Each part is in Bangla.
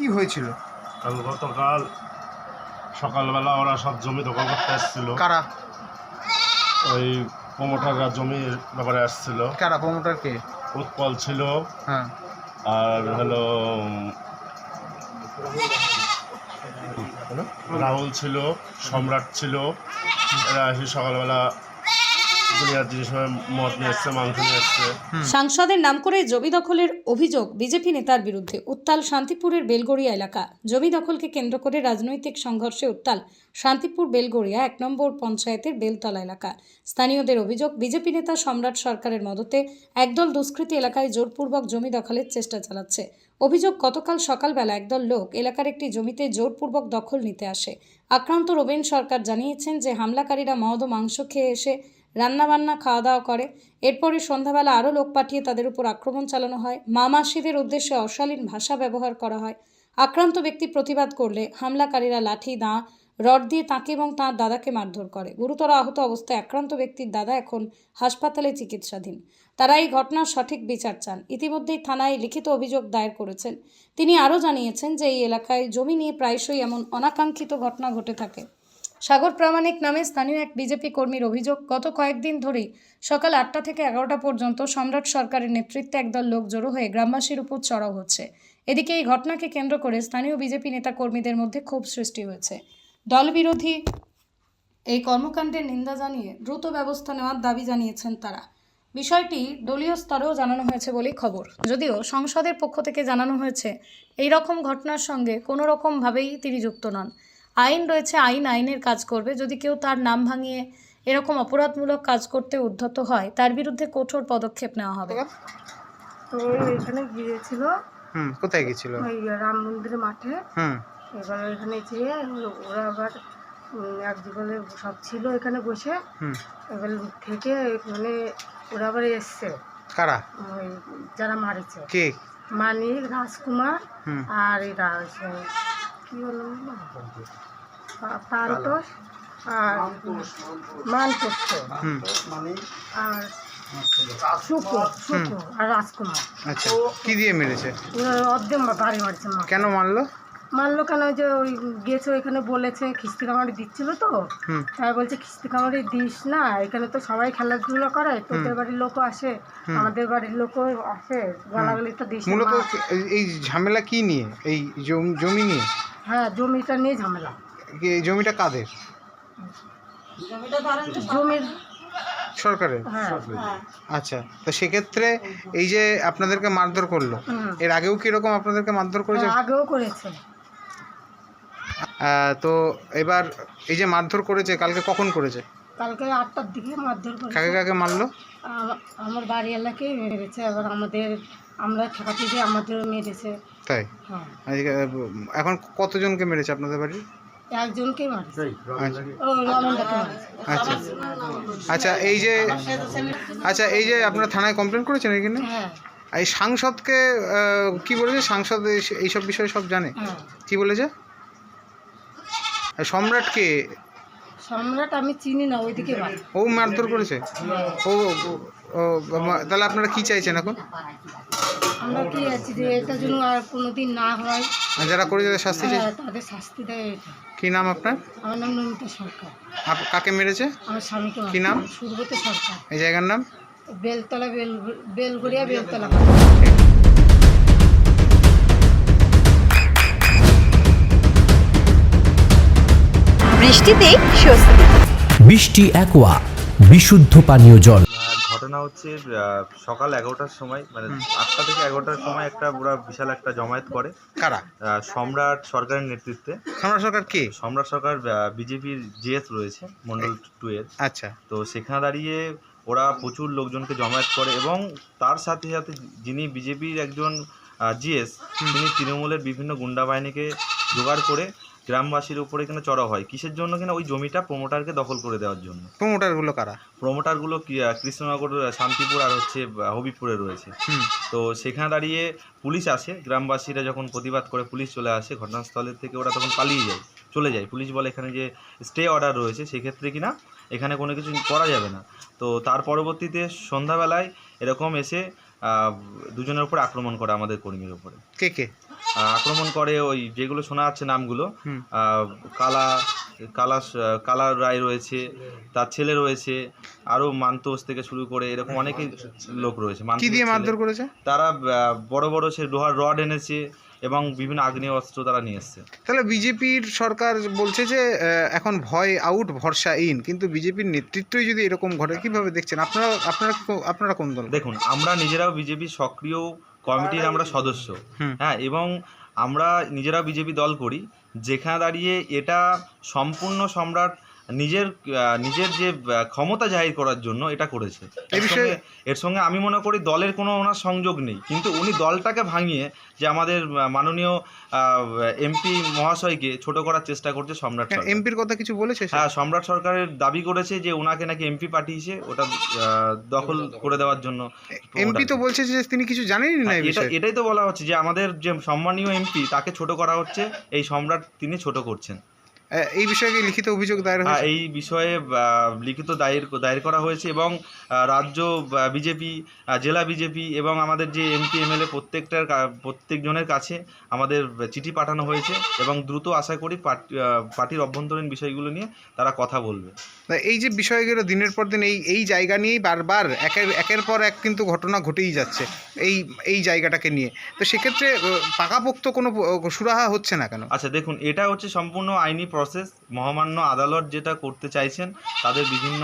কি হয়েছিল? গতকাল সকালবেলা ওরা সব জমি দখল করতে আসছিল। কারা? ওই প্রমোটাররা জমির ব্যাপারে আসছিল। কারা প্রমোটার কে? উৎপল ছিল, হ্যাঁ, আর হলো রাহুল ছিল, সম্রাট ছিল। এরা এসে সকালবেলা দুনিয়ার জিনিস মদ নিয়ে এসছে, মাংস নিয়ে এসছে। সাংসদের নাম করে জমি দখলের অভিযোগ বিজেপি নেতার বিরুদ্ধে। উত্তাল শান্তিপুরের বেলগড়িয়া এলাকা। জমি দখলকে কেন্দ্র করে রাজনৈতিক সংঘর্ষে উত্তাল শান্তিপুর বেলগড়িয়া ১ নম্বর পঞ্চায়েতের বেলতলা এলাকা। স্থানীয়দের অভিযোগ, বিজেপি নেতা সম্রাট সরকারের মদতে একদল দুষ্কৃতী এলাকায় জোরপূর্বক জমি দখলের চেষ্টা চালাচ্ছে। অভিযোগ, গতকাল সকালবেলা একদল লোক এলাকার একটি জমিতে জোরপূর্বক দখল নিতে আসে। আক্রান্ত রবীন সরকার জানিয়েছেন যে হামলাকারীরা মদ ও মাংস খেয়ে এসে রান্নাবান্না খাওয়া দাওয়া করে। এরপরে সন্ধ্যাবেলা আরও লোক পাঠিয়ে তাদের উপর আক্রমণ চালানো হয়। মামাসিদের উদ্দেশ্যে অশালীন ভাষা ব্যবহার করা হয়। আক্রান্ত ব্যক্তি প্রতিবাদ করলে হামলাকারীরা লাঠি, দা, রড দিয়ে তাঁকে এবং তাঁর দাদাকে মারধর করে। গুরুতর আহত অবস্থায় আক্রান্ত ব্যক্তির দাদা এখন হাসপাতালে চিকিৎসাধীন। তারা এই ঘটনার সঠিক বিচার চান। ইতিমধ্যেই থানায় লিখিত অভিযোগ দায়ের করেছেন। তিনি আরও জানিয়েছেন যে এই এলাকায় জমি নিয়ে প্রায়শই এমন অনাকাঙ্ক্ষিত ঘটনা ঘটে থাকে। সাগর প্রামাণিক নামে স্থানীয় এক বিজেপি কর্মীর অভিযোগ, গত কয়েকদিন ধরেই সকাল ৮টা থেকে ১১টা পর্যন্ত সম্রাট সরকারের নেতৃত্বে একদল লোক জড়ো হয়ে গ্রামবাসীর উপর চড়াও হচ্ছে। এদিকে এই ঘটনাকে কেন্দ্র করে স্থানীয় বিজেপি নেতা কর্মীদের মধ্যে ক্ষোভ সৃষ্টি হয়েছে। দলবিরোধী এই কর্মকাণ্ডের নিন্দা জানিয়ে দ্রুত ব্যবস্থা নেওয়ার দাবি জানিয়েছেন তারা। বিষয়টি দলীয় স্তরেও জানানো হয়েছে বলেই খবর। যদিও সংসদের পক্ষ থেকে জানানো হয়েছে এই রকম ঘটনার সঙ্গে কোনো রকমভাবেই তিনি যুক্ত নন। আইন রয়েছে, আইনের কাজ করবে। যদি কেউ তার নাম ভাঙিয়ে এরকম অপরাধমূলক কাজ করতে উদ্ধত হয়, তার বিরুদ্ধে কঠোর পদক্ষেপ নেওয়া হবে। তো এখানে গিয়েছিল, কোথায় গেছিল? ওই রাম মন্দিরের মাঠে। এবার এখানে যেয়ে ওরা আবার এক জীবনে সব ছিল এখানে বসে। এবার থেকে মানে ওরা আবার এসছে। কারা? ওই যারা মারিছে। কে? মানিক, রাজকুমার আর এরা কি হলো পান্তোষ আর মানতোষ আর সুকু আর রাজকুমার। আচ্ছা, কি দিয়ে মেরেছে? অর্ধেক বাড়ি মারছে। কেন মারলো? মারলো কেন, যে ওই গেছে ওইখানে বলেছে খিস্তি কামারি দিচ্ছিল, তো তাই বলছে খিস্তি কামারি দিস না, এখানে তো সবাই খেলাধুলো করে, তোদের বাড়ির লোকও আসে, আমাদের বাড়ির লোকও আসে, গালাগালি তো দিস। মূলত এই ঝামেলা কি নিয়ে? এই জমি নিয়ে? হ্যাঁ, জমিটা নিয়ে ঝামেলা। এই জমিটা কাদের? জমির সরকারের। আচ্ছা, তো সেক্ষেত্রে এই যে আপনাদেরকে মারধর করলো, এর আগেও কি এরকম আপনাদেরকে মারধর করেছে? আগেও করেছে। তো এবার এই যে মারধর করেছে, কালকে কখন করেছে? কালকে 8টার দিকে মারধর করেছে। কাকে কাকে মারলো? আমার বাড়ি এলাকায় মেরেছে, আবার আমরা ঠেকাতে গিয়ে আমাদেরও মেরেছে। তাই? হ্যাঁ। এখন কতজনকে মেরেছে আপনাদের বাড়ির? একজনকেই মারছে। আচ্ছা আচ্ছা, এই যে আপনারা থানায় কমপ্লেন করেছেন এখানে? হ্যাঁ। এই সাংসদকে কি বলেছে? সাংসদ এইসব বিষয়ে সব জানে? কি বলেছে? সম্রাটকে? সম্রাট আমি চিনি না, ওইদিকে ও মারধর করেছে? ও তাহলে আপনারা কি চাইছেন এখন? আমরা কি আছি যে এটা যেন আর কোনোদিন না হয়, যারা করে তাদের শাস্তি চাই। তাদের শাস্তি দেয়। এটা কি নাম আপনার? আমার নাম নমিতা সরকার। কাকে মেরেছে? আমার স্বামীকে। কি নাম? সুব্রত সরকার। এই জায়গার নাম? বেলতলা, বেলগড়িয়া বেলতলা। বৃষ্টিতে স্বস্তি। বৃষ্টি অ্যাকোয়া, বিশুদ্ধ পানীয় জল। ঘটনা হচ্ছে সকাল 11টার সময়, মানে 8টা থেকে 11টার সময় একটা পুরো বিশাল একটা জমায়েত করে। কারা? সম্রাট সরকারের নেতৃত্বে। সম্রাট সরকার কে? সম্রাট সরকার বিজেপির জিএস রয়েছে মন্ডল 2 এর। আচ্ছা। তো সেখানে দাঁড়িয়ে ওরা প্রচুর লোকজনকে জমায়েত করে, এবং তার সাথে সাথে যিনি বিজেপির একজন জিএস, তিনি তৃণমূলের বিভিন্ন গুন্ডা বাহিনীকে জোগাড় করে গ্রামবাসীর উপরে এখানে চড়া হয়। কিসের জন্য? কিনা ওই জমিটা প্রমোটারকে দখল করে দেওয়ার জন্য। প্রমোটারগুলো কারা? প্রমোটারগুলো কৃষ্ণনগর, শান্তিপুর আর হচ্ছে হবিবপুরে রয়েছে। তো সেখানে দাঁড়িয়ে পুলিশ আসে, গ্রামবাসীরা যখন প্রতিবাদ করে পুলিশ চলে আসে ঘটনাস্থলের থেকে, ওরা তখন চলে যায়। পুলিশ বলে এখানে যে স্টে অর্ডার রয়েছে, সেক্ষেত্রে কিনা এখানে কোনো কিছু করা যাবে না। তো তার পরবর্তীতে সন্ধ্যাবেলায় এরকম এসে দুজনের উপর আক্রমণ করে আমাদের কর্মীর উপরে। কে কে আক্রমণ করে ওই যেগুলো শোনা যাচ্ছে নামগুলো, হুম। কালা কালা কালা রায় রয়েছে, তার ছেলে রয়েছে, আরও মানতোষ থেকে শুরু করে এরকম অনেকেই লোক রয়েছে। কি মানতোষের দিয়ে ছেলে। মারধর করেছে? তারা বড় বড় সে লোহার রড এনেছে এবং বিভিন্ন আগ্নেয় অস্ত্র তারা নিয়ে এসছে। তাহলে বিজেপির সরকার বলছে যে এখন ভয় আউট ভরসা ইন, কিন্তু বিজেপির নেতৃত্বই যদি এরকম ঘটে কিভাবে দেখছেন আপনারা? আপনারা কোন দল? দেখুন, আমরা নিজেরাও বিজেপির সক্রিয় কমিটির আমরা সদস্য, হুম। হ্যাঁ, এবং আমরা নিজেরাও বিজেপি দল করি, যেখানে দাঁড়িয়ে এটা সম্পূর্ণ সম্রাট নিজের যে ক্ষমতা জাহির করার জন্য এটা করেছে। এর সঙ্গে আমি মনে করি দলের কোনো ওনার সংযোগ নেই, কিন্তু উনি দলটাকে ভাঙিয়ে যে আমাদের মাননীয় এমপি মহাশয়কে ছোট করার চেষ্টা করছে সম্রাট সরকার। এমপির কথা কিছু বলেছে সে? হ্যাঁ, সম্রাট সরকারের দাবি করেছে যে ওনাকে নাকি এমপি পাঠিয়েছে ওটা দখল করে দেওয়ার জন্য। এমপি তো বলছে যে তিনি কিছু জানেনই না এই বিষয়ে। এটাই তো বলা হচ্ছে যে আমাদের যে সম্মানীয় এমপি তাকে ছোট করা হচ্ছে, এই সম্রাট তিনি ছোট করছেন। এই বিষয়ে কি লিখিত অভিযোগ দায়ের হ্যাঁ, হয়েছে? এই বিষয়ে লিখিত দায়ের করা হয়েছে এবং রাজ্য বিজেপি, জেলা বিজেপি এবং আমাদের যে এমপি এমএলএ প্রত্যেকজনের কাছে আমাদের চিঠি পাঠানো হয়েছে এবং দ্রুত আশা করি পার্টির অভ্যন্তরীণ বিষয়গুলো নিয়ে তারা কথা বলবে। তা এই যে বিষয়গুলো দিনের পর দিন এই জায়গা নিয়েই বারবার একের পর এক কিন্তু ঘটনা ঘটেই যাচ্ছে এই জায়গাটাকে নিয়ে, তো সেক্ষেত্রে পাকাপোক্ত কোনো সুরাহা হচ্ছে না কেন? আচ্ছা দেখুন, এটা হচ্ছে সম্পূর্ণ আইনি প্রসেস। মহামান্য আদালত যেটা করতে চাইছেন তাদের বিভিন্ন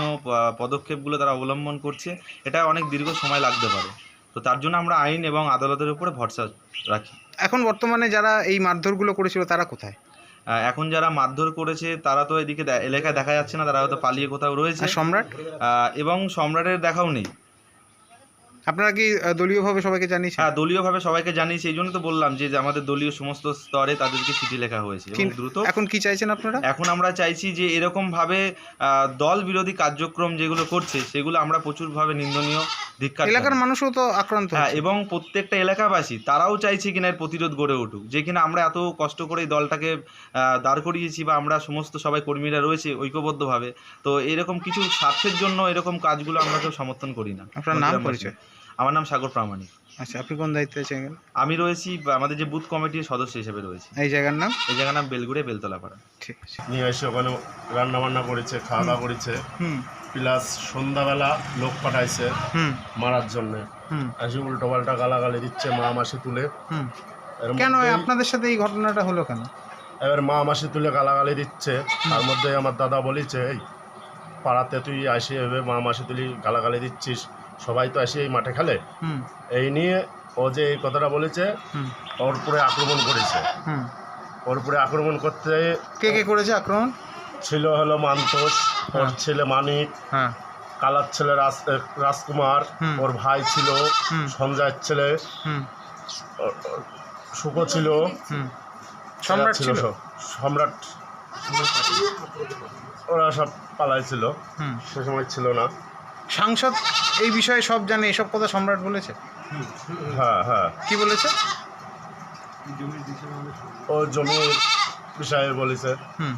পদক্ষেপগুলো তারা অবলম্বন করছে, এটা অনেক দীর্ঘ সময় লাগতে পারে, তো তার জন্য আমরা আইন এবং আদালতের উপরে ভরসা রাখি। এখন বর্তমানে যারা এই মারধরগুলো করেছিল তারা কোথায়? এখন যারা মারধর করেছে তারা তো এদিকে এলাকায় দেখা যাচ্ছে না, তারা হয়তো পালিয়ে কোথাও রয়েছে। আর সম্রাট? এবং সম্রাটের দেখাও নেই। আপনারা কি দলীয়ভাবে সবাইকে জানিয়েছেন? হ্যাঁ, দলীয়ভাবে সবাইকে জানিয়েছি, এই জন্য তো বললাম যে আমাদের দলীয় সমস্ত স্তরে তাদেরকে চিঠি লেখা হয়েছে এবং দ্রুত। এখন কি চাইছেন আপনারা? এখন আমরা চাইছি যে এরকমভাবে দল বিরোধী কার্যক্রম যেগুলো করছে সেগুলো আমরা প্রচুরভাবে নিন্দনীয় ধিক্কার। এলাকার মানুষও তো আক্রান্ত। হ্যাঁ, এবং প্রত্যেকটা এলাকাবাসী তারাও চাইছে কিনা এর প্রতিরোধ গড়ে উঠুক, যে কিনা আমরা এত কষ্ট করে এই দলটাকে দাঁড় করিয়েছি বা আমরা সমস্ত সবাই কর্মীরা রয়েছে ঐক্যবদ্ধভাবে, তো এরকম কিছু স্বার্থের জন্য এরকম কাজগুলো আমরা কেউ সমর্থন করি না। আপনার নাম পরিচয়? আমার নাম সাগর প্রামাণিক। আচ্ছা, আপনি কোন দায়িত্বে আছেন? আমি রয়েছি আমাদের যে বুথ কমিটির সদস্য হিসেবে রয়েছি। এই জায়গার নাম? এই জায়গার নাম বেলগুড়ে বেলতলাপাড়া। ঠিক আছে। নিয়ে এসে ওখানে রান্না বান্না করেছে, খাওয়া দাওয়া করেছে, হুম প্লাস সন্ধ্যাবেলা লোক পাঠাইছে হুম মারার জন্যে। হুম এসে উল্টো পাল্টা গালাগালি দিচ্ছে মা মাসি তুলে। হুম এর কেন মধ্যেই- আপনাদের সাথে এই ঘটনাটা হলো কেন? এবার মা মাসি তুলে গালাগালি দিচ্ছে, তার মধ্যে আমার দাদা বলেছে এই পাড়াতে তুই আসে এভাবে মা মাসি তুলি গালাগালি দিচ্ছিস, সবাই তো আসে এই মাঠে খেলে। হুম এই নিয়ে ও যে এই কথাটা বলেছে হুম ওর উপরে আক্রমণ করেছে। হুম ওর উপরে আক্রমণ করতে কে কে করেছে আক্রমণ? ছিল হলো মানতোষ, ওর ছেলে মানিক, হ্যাঁ কালার ছেলে রাজকুমার, হুম। ওর ভাই ছিল হুম। সঞ্জয়ের ছেলে, হুম সুখ ছিল, হুম সম্রাট ছিল? সব সম্রাট, ওরা সব পালাইছিল, হুম সে সময় ছিল না। সাংসদ এই বিষয়ে সব জানে, এসব কথা সম্রাট বলেছে? হ্যাঁ হ্যাঁ, কি বলেছে? ও জমির বিষয়ে বলেছে। হুম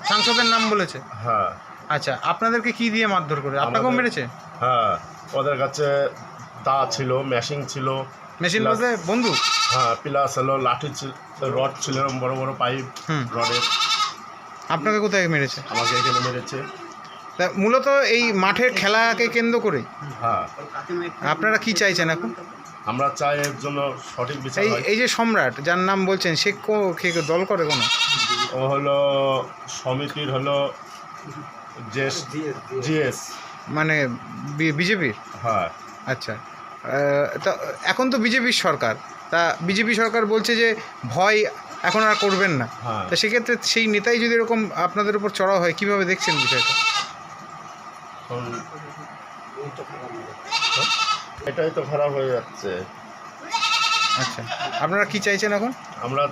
সাংসদের নাম বলেছে? হ্যাঁ আচ্ছা, আপনাদেরকে কি দিয়ে মারধর করে? আপনাকেও আমাদের- মেরেছে? হ্যাঁ, ওদের কাছে দা ছিল, মেশিন ছিল, মেশিন Plus- বলতে বন্দুক? হ্যাঁ প্লাস হলো লাঠি রড ছিল, বড় বড় পাইপ হুম। রডের। আপনাকে কোথায় মেরেছে? আমাকে এখানে মেরেছে। তা মূলত এই মাঠের খেলাকে কেন্দ্র করে হ্যাঁ, আপনারা কি চাইছেন এখন? আমরা চাই এর জন্য সঠিক বিচার হয়। এই যে সম্রাট যার নাম বলছেন, সে কে দল করে কোনো? ও হলো সমিতির হলো জিএস। মানে বিজেপির? হ্যাঁ, আচ্ছা, তা এখন তো বিজেপির সরকার, তা বিজেপি সরকার বলছে যে ভয় এখন আর করবেন না, হ্যাঁ। তা সেক্ষেত্রে সেই নেতাই যদি এরকম আপনাদের উপর চড়া হয়, কিভাবে দেখছেন বিষয়টা? এখন এটাই তো খারাপ হয়ে যাচ্ছে। আচ্ছা, আপনারা কি চাইছেন এখন? আমরা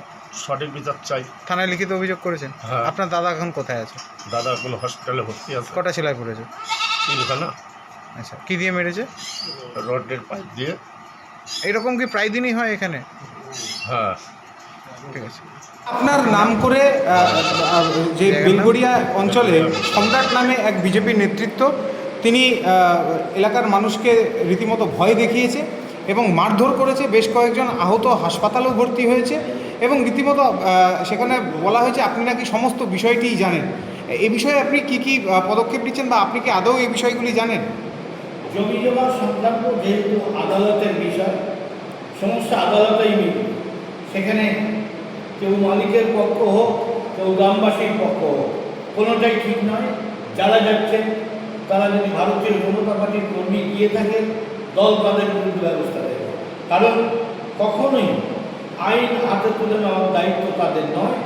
সঠিক বিচার চাই। থানায় লিখিত অভিযোগ করেছেন? হ্যাঁ। আপনার দাদা এখন কোথায় আছে? দাদা কোনো হসপিটালে ভর্তি আছে। কটা সেলাই পড়েছে? তিনখানা আচ্ছা, কি দিয়ে মেরেছে? রডের পাইপ দিয়ে। এরকম কি প্রায় দিনই হয় এখানে? হ্যাঁ, ঠিক আছে। আপনার নাম করে যে বেলগড়িয়া অঞ্চলে সম্রাট নামে এক বিজেপির নেতৃত্ব, তিনি এলাকার মানুষকে রীতিমতো ভয় দেখিয়েছে এবং মারধর করেছে, বেশ কয়েকজন আহত, হাসপাতালেও ভর্তি হয়েছে এবং রীতিমতো সেখানে বলা হয়েছে আপনি নাকি সমস্ত বিষয়টিই জানেন। এই বিষয়ে আপনি কি কি পদক্ষেপ নিচ্ছেন বা আপনি কি আদৌ এই বিষয়গুলি জানেন? জমি জমা সংক্রান্ত যেহেতু আদালতের বিষয়, সমস্ত আদালতেই মিলবে, সেখানে কেউ মালিকের পক্ষ হোক, কেউ গ্রামবাসীর পক্ষ হোক, কোনোটাই ঠিক নয়। যারা যাচ্ছেন তারা যদি ভারতীয় জনতা পার্টির কর্মী গিয়ে থাকে, দল তাদের বিরুদ্ধে ব্যবস্থা নেবে। কারণ কখনোই আইন হাতে তুলে নেওয়ার দায়িত্ব তাদের নয়।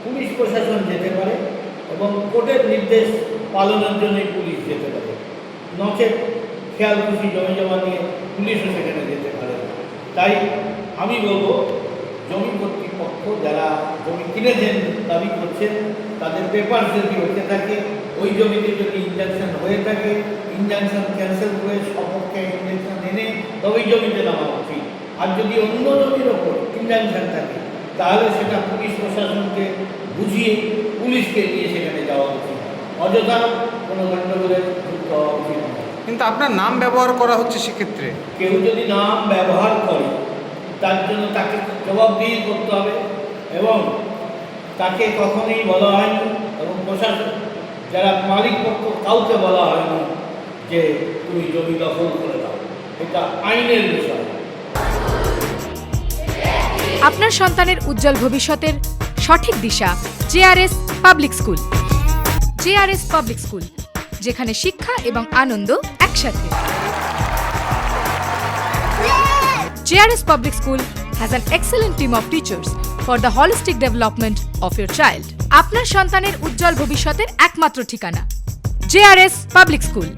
পুলিশ প্রশাসন যেতে পারে এবং কোর্টের নির্দেশ পালনের জন্যই পুলিশ যেতে পারে, নচেত খেয়াল খুশি জমি জমা নিয়ে পুলিশও সেখানে যেতে পারে না। তাই আমি বলবো, জমি কর্তৃপক্ষ যারা জমি কিনেছেন, দাবি করছেন, তাদের পেপার যদি হতে থাকে, ওই জমিতে যদি ইনজাংশন হয়ে থাকে, ইনজাংশন ক্যান্সেল করে সপক্ষে ইনজাংশন এনে তবেই জমিতে নামা উচিত। আর যদি অন্য জমির ওপর ইনজাংশন থাকে, তাহলে সেটা পুলিশ প্রশাসনকে বুঝিয়ে পুলিশকে নিয়ে সেখানে যাওয়া উচিত। অযথা কোনো গণ্ডগোলে যুক্ত হওয়া উচিত নয়। কিন্তু আপনার নাম ব্যবহার করা হচ্ছে সেক্ষেত্রে। কেউ যদি নাম ব্যবহার করে, তার জন্য তাকে জবাবদিহি করতে হবে এবং তাকে কখনোই বলা হয়নি এবং প্রশাসন যারা মালিক পক্ষ কাউকে বলা হয়নি যে তুমি জমি দখল করে দাও। এটা আইনের বিষয়। আপনার সন্তানের উজ্জ্বল ভবিষ্যতের সঠিক দিশা JRS public school. JRS public school, যেখানে শিক্ষা এবং আনন্দ একসাথে। JRS Public School has an excellent team of teachers for the holistic development of your child. আপনার সন্তানের উজ্জ্বল ভবিষ্যতের একমাত্র ঠিকানা JRS Public School।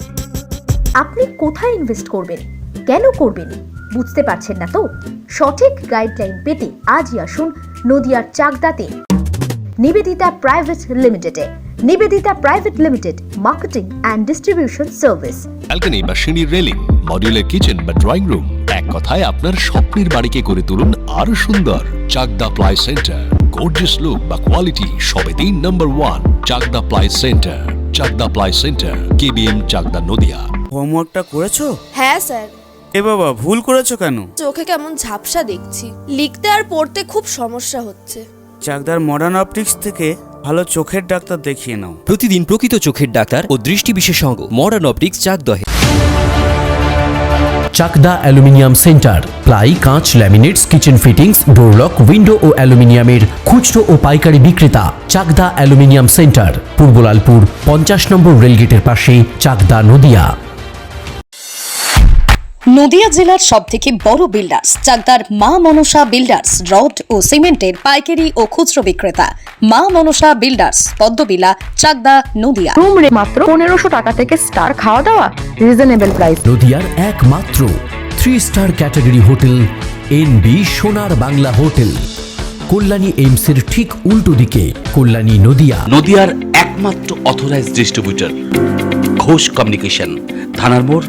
আপনি কোথায় ইনভেস্ট করবেন, কেন করবেন, বুঝতে পারছেন না তো? সঠিক গাইডলাইন পেতে আজই আসুন নদিয়ার চাকদাতে নিবেদিতা প্রাইভেট লিমিটেডে। Nivedita private limited, marketing and distribution service. Balcony বা সিঁড়ির রেলিং, মডিউলার কিচেন বা ড্রয়িং রুম, এক কথায় আপনার স্বপ্নের বাড়িকে করে তুলুন আরো সুন্দর। Chakdah ply centre, gorgeous look বা কোয়ালিটি সবে 3 number 1 Chakdah ply centre. Chakdah ply centre, KBM Chakdah Nadia. হোমওয়ার্কটা করেছো? হ্যাঁ স্যার। এ বাবা, ভুল করেছো কেন? চোখে কেমন ঝাপসা দেখছি, লিখতে আর পড়তে খুব সমস্যা হচ্ছে। চাকদার মডার্ন অপটিক্স থেকে ভালো চোখের ডাক্তার দেখিয়ে নাও। প্রতিদিন প্রকৃত চোখের ডাক্তার ও দৃষ্টি বিশেষজ্ঞ মডার্ন অপটিক্স চাকদহে। চাকদা অ্যালুমিনিয়াম সেন্টার, প্লাই, কাঁচ, laminates, kitchen fittings, door lock, window ও অ্যালুমিনিয়ামের খুচরো ও পাইকারি বিক্রেতা। Chakdah aluminium centre, Purbalalpur 50 number রেলগেটের পাশে, চাকদা নদিয়া। নদিয়া জেলার সবথেকে বড় বিল্ডার্স চাকদার মা মনসা বিল্ডার্স, রড ও সিমেন্টের পাইকারি ও খুচরো বিক্রেতা। মা মনসা বিল্ডার্স, পদ্মবিলা, চাকদা নদিয়া। রুম রে মাত্র 1500 টাকা থেকে স্টার, খাওয়া দাওয়া রিজনেবল প্রাইস। নদিয়ার একমাত্র 3 স্টার ক্যাটাগরি হোটেল NB সোনার বাংলা হোটেল, কল্যাণী এইমসের ঠিক উল্টো দিকে, কল্যাণী নদিয়া। নদিয়ার একমাত্র অথরাইজড ডিস্ট্রিবিউটর ঘোষ কমিউনিকেশন, থানার মোড়,